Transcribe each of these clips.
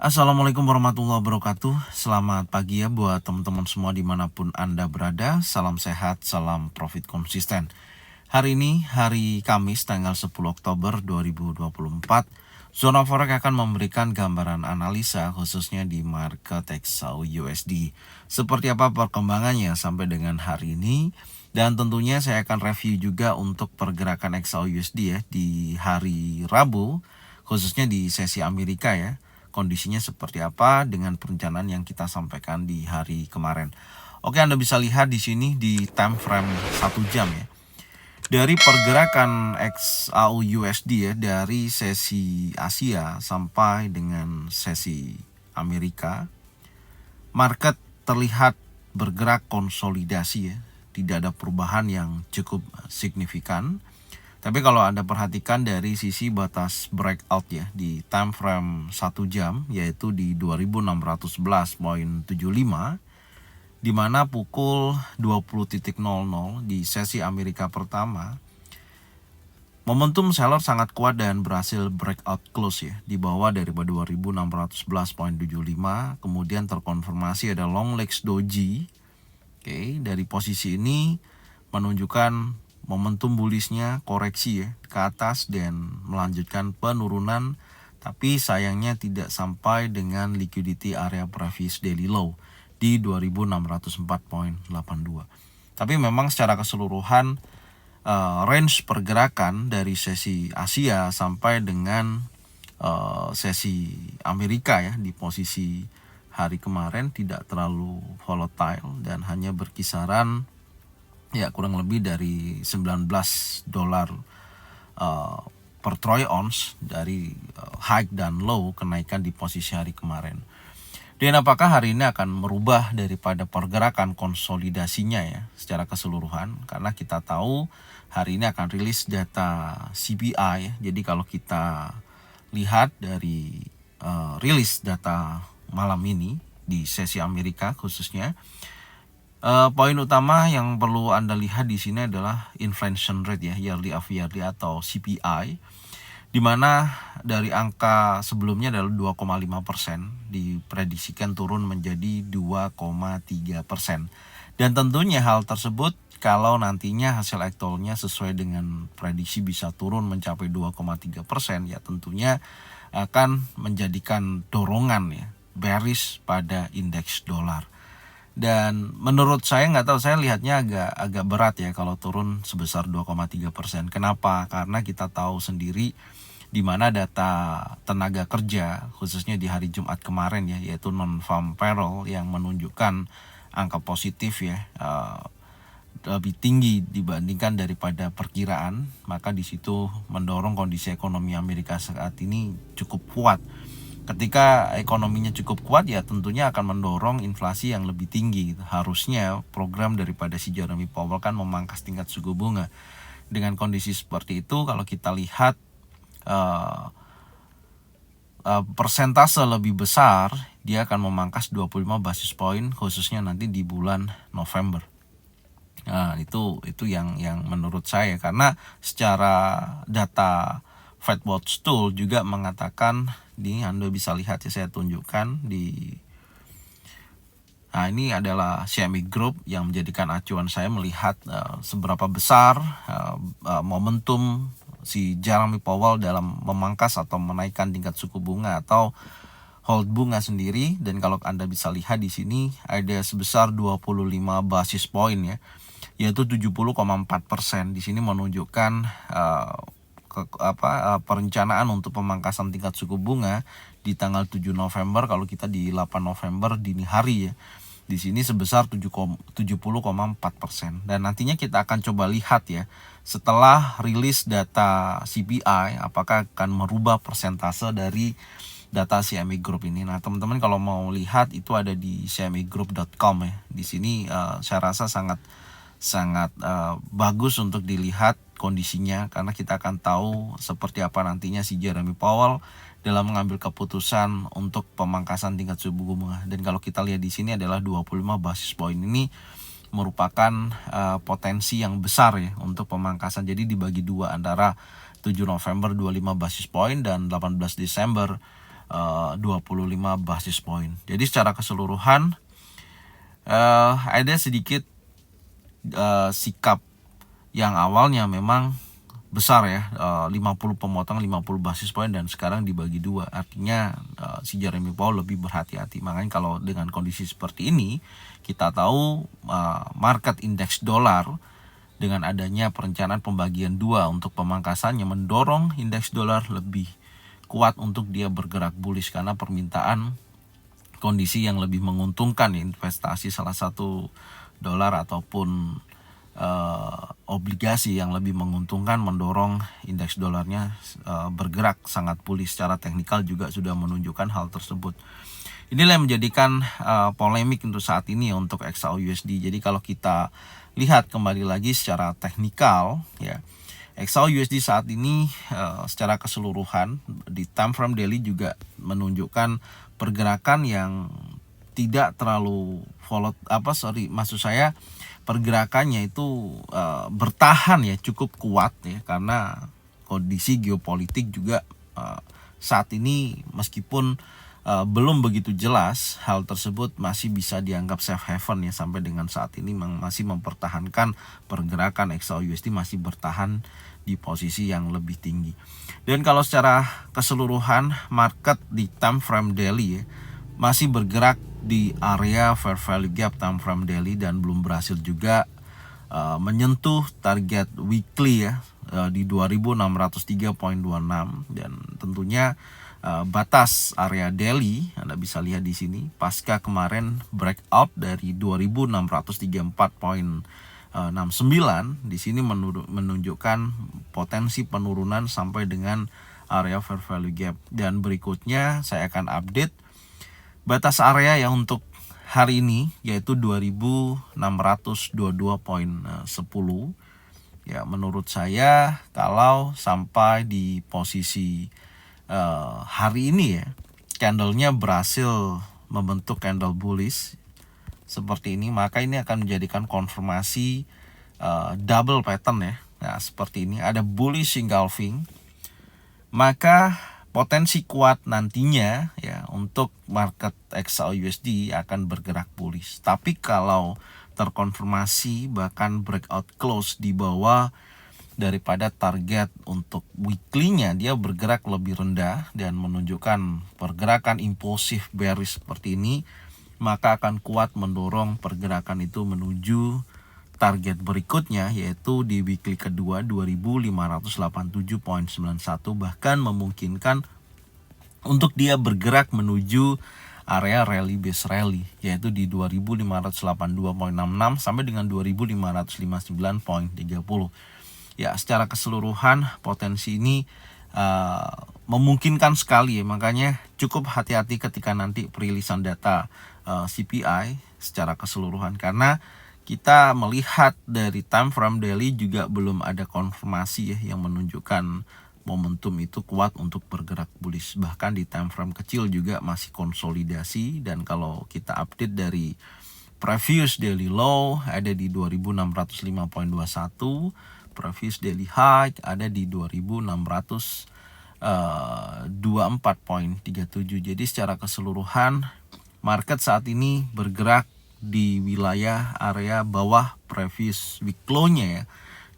Assalamualaikum warahmatullahi wabarakatuh. Selamat pagi ya buat teman-teman semua dimanapun Anda berada. Salam sehat, salam profit konsisten. Hari ini hari Kamis tanggal 10 Oktober 2024. Zona Forex akan memberikan gambaran analisa khususnya di market XAU-USD. Seperti apa perkembangannya sampai dengan hari ini. Dan tentunya saya akan review juga untuk pergerakan XAU-USD ya di hari Rabu, khususnya di sesi Amerika ya. Kondisinya seperti apa dengan perencanaan yang kita sampaikan di hari kemarin. Oke, Anda bisa lihat di sini di time frame 1 jam ya. Dari pergerakan XAU USD ya, dari sesi Asia sampai dengan sesi Amerika, market terlihat bergerak konsolidasi ya. Tidak ada perubahan yang cukup signifikan. Tapi kalau Anda perhatikan dari sisi batas breakout ya di time frame 1 jam yaitu di 2611.75 di mana pukul 20.00 di sesi Amerika pertama momentum seller sangat kuat dan berhasil breakout close ya di bawah daripada 2611.75, kemudian terkonfirmasi ada long legs doji. Oke, dari posisi ini menunjukkan momentum bullishnya koreksi ya ke atas dan melanjutkan penurunan, tapi sayangnya tidak sampai dengan liquidity area previous daily low di 2604.82. Tapi memang secara keseluruhan range pergerakan dari sesi Asia sampai dengan sesi Amerika ya di posisi hari kemarin tidak terlalu volatile dan hanya berkisaran ya kurang lebih dari $19 per troy ounce dari high dan low kenaikan di posisi hari kemarin. Dan apakah hari ini akan merubah daripada pergerakan konsolidasinya ya secara keseluruhan? Karena kita tahu hari ini akan rilis data CPI ya. Jadi kalau kita lihat dari rilis data malam ini di sesi Amerika khususnya, poin utama yang perlu Anda lihat di sini adalah inflation rate ya, yearly of yearly atau CPI, di mana dari angka sebelumnya adalah 2,5%, diprediksikan turun menjadi 2,3%. Dan tentunya hal tersebut kalau nantinya hasil actualnya sesuai dengan prediksi bisa turun mencapai 2,3%, ya tentunya akan menjadikan dorongan ya bearish pada indeks dolar. Dan menurut saya nggak tahu, saya lihatnya agak berat ya kalau turun sebesar 2,3%. Kenapa? Karena kita tahu sendiri di mana data tenaga kerja khususnya di hari Jumat kemarin ya, yaitu non-farm payroll yang menunjukkan angka positif ya lebih tinggi dibandingkan daripada perkiraan, maka di situ mendorong kondisi ekonomi Amerika saat ini cukup kuat. Ketika ekonominya cukup kuat ya tentunya akan mendorong inflasi yang lebih tinggi. Harusnya program daripada si Jeremy Powell kan memangkas tingkat suku bunga. Dengan kondisi seperti itu kalau kita lihat persentase lebih besar dia akan memangkas 25 basis point khususnya nanti di bulan November. Nah, itu yang menurut saya, karena secara data FedWatch Tool juga mengatakan, ini Anda bisa lihat ya, saya tunjukkan di ini adalah CME Group yang menjadikan acuan saya melihat seberapa besar momentum si Jeremy Powell dalam memangkas atau menaikkan tingkat suku bunga atau hold bunga sendiri. Dan kalau Anda bisa lihat di sini ada sebesar 25 basis point ya, yaitu 70,4%. Di sini menunjukkan perencanaan untuk pemangkasan tingkat suku bunga di tanggal 7 November. Kalau kita di 8 November dini hari ya, di sini sebesar 70,4%. Dan nantinya kita akan coba lihat ya setelah rilis data CPI apakah akan merubah persentase dari data CME Group ini. Nah, teman-teman kalau mau lihat itu ada di cmegroup.com ya. Di sini saya rasa sangat bagus untuk dilihat kondisinya, karena kita akan tahu seperti apa nantinya si Jeremy Powell dalam mengambil keputusan untuk pemangkasan tingkat suku bunga. Dan kalau kita lihat di sini adalah 25 basis point ini merupakan potensi yang besar ya untuk pemangkasan. Jadi dibagi dua antara 7 November 25 basis point dan 18 Desember 25 basis point. Jadi secara keseluruhan ada sedikit sikap yang awalnya memang besar ya, 50 pemotong 50 basis point dan sekarang dibagi dua. Artinya si Jeremy Powell lebih berhati-hati. Makanya kalau dengan kondisi seperti ini, kita tahu market indeks dolar dengan adanya perencanaan pembagian dua untuk pemangkasannya mendorong indeks dolar lebih kuat untuk dia bergerak bullish karena permintaan kondisi yang lebih menguntungkan investasi salah satu dolar ataupun obligasi yang lebih menguntungkan mendorong indeks dolarnya bergerak sangat bullish. Secara teknikal juga sudah menunjukkan hal tersebut. Inilah yang menjadikan polemik untuk saat ini untuk XAUUSD. Jadi kalau kita lihat kembali lagi secara teknikal ya, XAUUSD saat ini secara keseluruhan di time frame daily juga menunjukkan pergerakan yang tidak terlalu maksud saya pergerakannya itu bertahan ya, cukup kuat ya, karena kondisi geopolitik juga saat ini meskipun belum begitu jelas, hal tersebut masih bisa dianggap safe haven ya, sampai dengan saat ini masih mempertahankan pergerakan XAUUSD masih bertahan di posisi yang lebih tinggi. Dan kalau secara keseluruhan market di time frame daily ya, masih bergerak di area fair value gap time frame daily dan belum berhasil juga menyentuh target weekly ya di 2603.26, dan tentunya batas area daily Anda bisa lihat di sini pasca kemarin breakout dari 2634.69 di sini menunjukkan potensi penurunan sampai dengan area fair value gap. Dan berikutnya saya akan update batas area yang untuk hari ini yaitu 2622.10. Ya, menurut saya kalau sampai di posisi hari ini ya, candlenya berhasil membentuk candle bullish seperti ini, maka ini akan menjadikan konfirmasi double pattern ya. Nah, seperti ini ada bullish engulfing, maka potensi kuat nantinya ya untuk market XAUUSD akan bergerak bullish. Tapi kalau terkonfirmasi bahkan breakout close di bawah daripada target untuk weekly-nya, dia bergerak lebih rendah dan menunjukkan pergerakan impulsif bearish seperti ini, maka akan kuat mendorong pergerakan itu menuju target berikutnya yaitu di weekly kedua 2587.91, bahkan memungkinkan untuk dia bergerak menuju area rally base rally yaitu di 2582.66 sampai dengan 2559.30. Ya, secara keseluruhan potensi ini memungkinkan sekali ya, makanya cukup hati-hati ketika nanti perilisan data CPI secara keseluruhan, karena kita melihat dari time frame daily juga belum ada konfirmasi ya yang menunjukkan momentum itu kuat untuk bergerak bullish. Bahkan di time frame kecil juga masih konsolidasi, dan kalau kita update dari previous daily low ada di 2605.21, previous daily high ada di 2624.37. Jadi secara keseluruhan market saat ini bergerak di wilayah area bawah previous week low-nya ya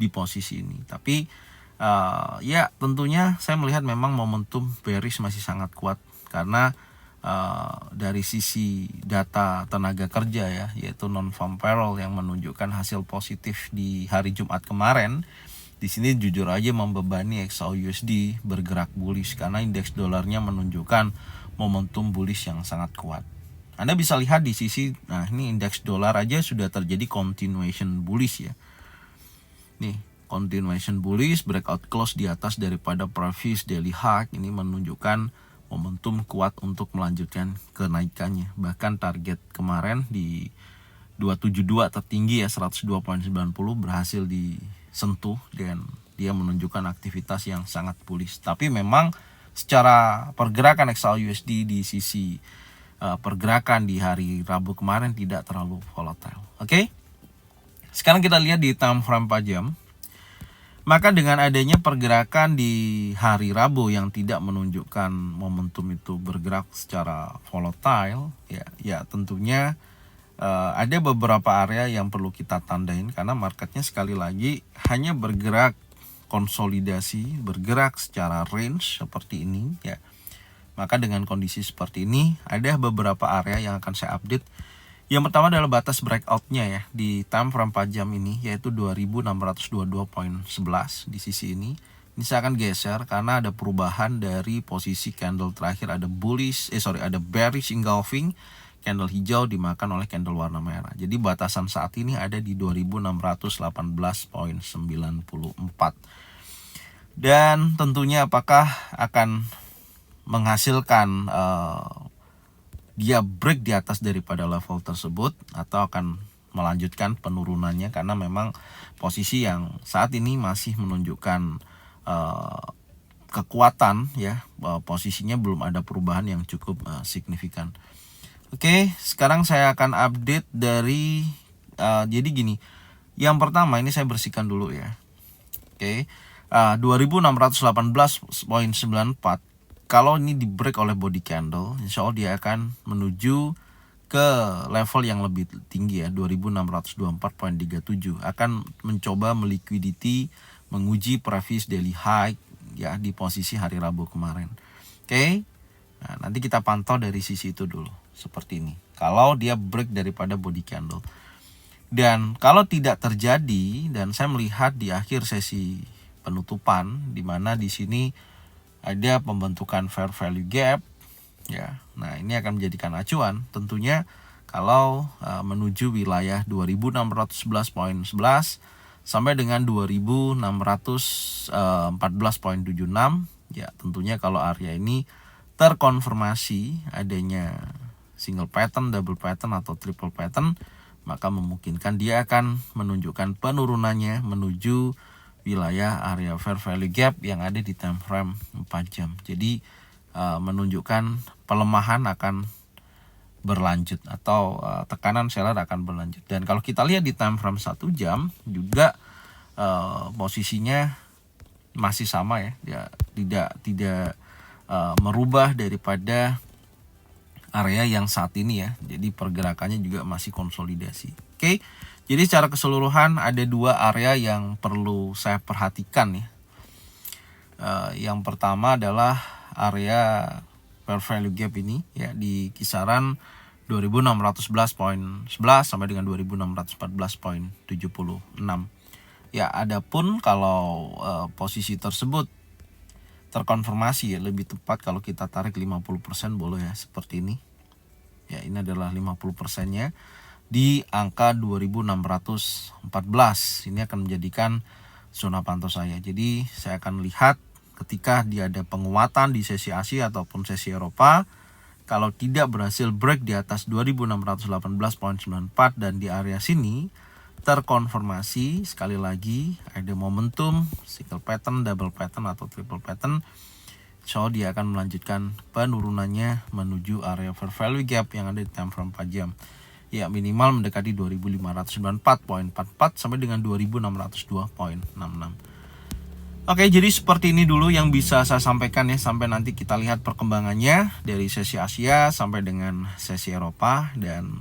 di posisi ini. Tapi ya tentunya saya melihat memang momentum bearish masih sangat kuat karena dari sisi data tenaga kerja ya, yaitu non-farm payroll yang menunjukkan hasil positif di hari Jumat kemarin. Di sini jujur aja membebani XAUUSD bergerak bullish karena indeks dolarnya menunjukkan momentum bullish yang sangat kuat. Anda bisa lihat di sisi, nah ini indeks dolar aja sudah terjadi continuation bullish ya. Nih, continuation bullish, breakout close di atas daripada previous daily high, ini menunjukkan momentum kuat untuk melanjutkan kenaikannya. Bahkan target kemarin di 272 tertinggi ya 102.90 berhasil disentuh dan dia menunjukkan aktivitas yang sangat bullish. Tapi memang secara pergerakan XAUUSD di sisi pergerakan di hari Rabu kemarin tidak terlalu volatile. Oke. Sekarang kita lihat di time frame 4 jam. Maka dengan adanya pergerakan di hari Rabu yang tidak menunjukkan momentum itu bergerak secara volatile, ya tentunya ada beberapa area yang perlu kita tandain karena marketnya sekali lagi hanya bergerak konsolidasi, bergerak secara range seperti ini ya. Maka dengan kondisi seperti ini ada beberapa area yang akan saya update. Yang pertama adalah batas breakout-nya ya di time frame 4 jam ini, yaitu 2622.11 di sisi ini. Ini saya akan geser karena ada perubahan dari posisi candle terakhir, ada ada bearish engulfing, candle hijau dimakan oleh candle warna merah. Jadi batasan saat ini ada di 2618.94. Dan tentunya apakah akan menghasilkan dia break di atas daripada level tersebut atau akan melanjutkan penurunannya, karena memang posisi yang saat ini masih menunjukkan kekuatan ya, posisinya belum ada perubahan yang cukup signifikan. Oke, sekarang saya akan update dari jadi gini. Yang pertama ini saya bersihkan dulu ya. Oke. 2618.94. Kalau ini di break oleh body candle, insya Allah dia akan menuju ke level yang lebih tinggi ya, 2624.37. Akan mencoba meliquidity, menguji previous daily high ya di posisi hari Rabu kemarin. Oke. Nah, nanti kita pantau dari sisi itu dulu seperti ini. Kalau dia break daripada body candle. Dan kalau tidak terjadi, dan saya melihat di akhir sesi penutupan di mana di sini ada pembentukan fair value gap ya. Nah, ini akan menjadikan acuan tentunya kalau menuju wilayah 2611.11 sampai dengan 2614.76 ya. Tentunya kalau area ini terkonfirmasi adanya single pattern, double pattern atau triple pattern, maka memungkinkan dia akan menunjukkan penurunannya menuju wilayah area fair value gap yang ada di time frame 4 jam. Jadi menunjukkan pelemahan akan berlanjut atau tekanan seller akan berlanjut. Dan kalau kita lihat di time frame 1 jam juga posisinya masih sama ya, tidak merubah daripada area yang saat ini ya. Jadi pergerakannya juga masih konsolidasi. Oke. Jadi secara keseluruhan ada dua area yang perlu saya perhatikan ya. Yang pertama adalah area fair value gap ini ya di kisaran 2611.11 sampai dengan 2614.76. Ya, adapun kalau posisi tersebut terkonfirmasi ya, lebih tepat kalau kita tarik 50% boleh ya, seperti ini. Ya, ini adalah 50%-nya di angka 2614. Ini akan menjadikan zona pantau saya. Jadi saya akan lihat ketika dia ada penguatan di sesi Asia ataupun sesi Eropa, kalau tidak berhasil break di atas 2618.94 dan di area sini terkonfirmasi sekali lagi ada momentum single pattern, double pattern atau triple pattern, so dia akan melanjutkan penurunannya menuju area fair value gap yang ada di time frame 4 jam. Ya, minimal mendekati 2594.44 sampai dengan 2602.66. Oke, jadi seperti ini dulu yang bisa saya sampaikan ya, sampai nanti kita lihat perkembangannya dari sesi Asia sampai dengan sesi Eropa. Dan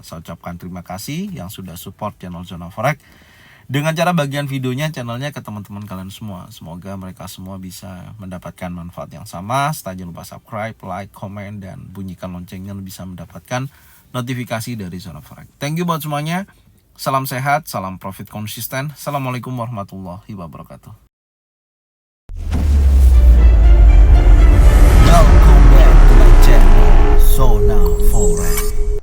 saya ucapkan terima kasih yang sudah support channel Zona Forex dengan cara bagian videonya channelnya ke teman-teman kalian semua. Semoga mereka semua bisa mendapatkan manfaat yang sama. Jangan lupa subscribe, like, komen, dan bunyikan loncengnya bisa mendapatkan notifikasi dari Zona Forex. Thank you buat semuanya. Salam sehat, salam profit konsisten. Assalamualaikum warahmatullahi wabarakatuh.